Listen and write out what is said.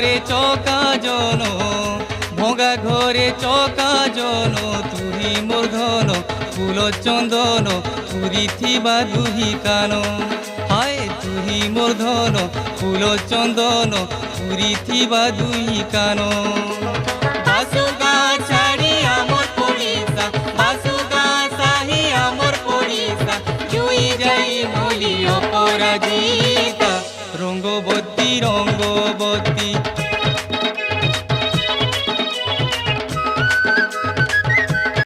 ঘরে চকা জন, ভঙা ঘরে চকা জন, তুহি মোর ধন ফুল চন্দন পুরি থিবা দুহি কান। হায় তুহি মোর ধন ফুল চন্দন পুরি থিবা দুহি কান। বাসুগা ছাড়ি আমর পড়িসা, বাসুগা সাহি আমর পড়িসা, জুই যাই বলি অপরাজিতা। রঙ্গবতী রঙ্গবতী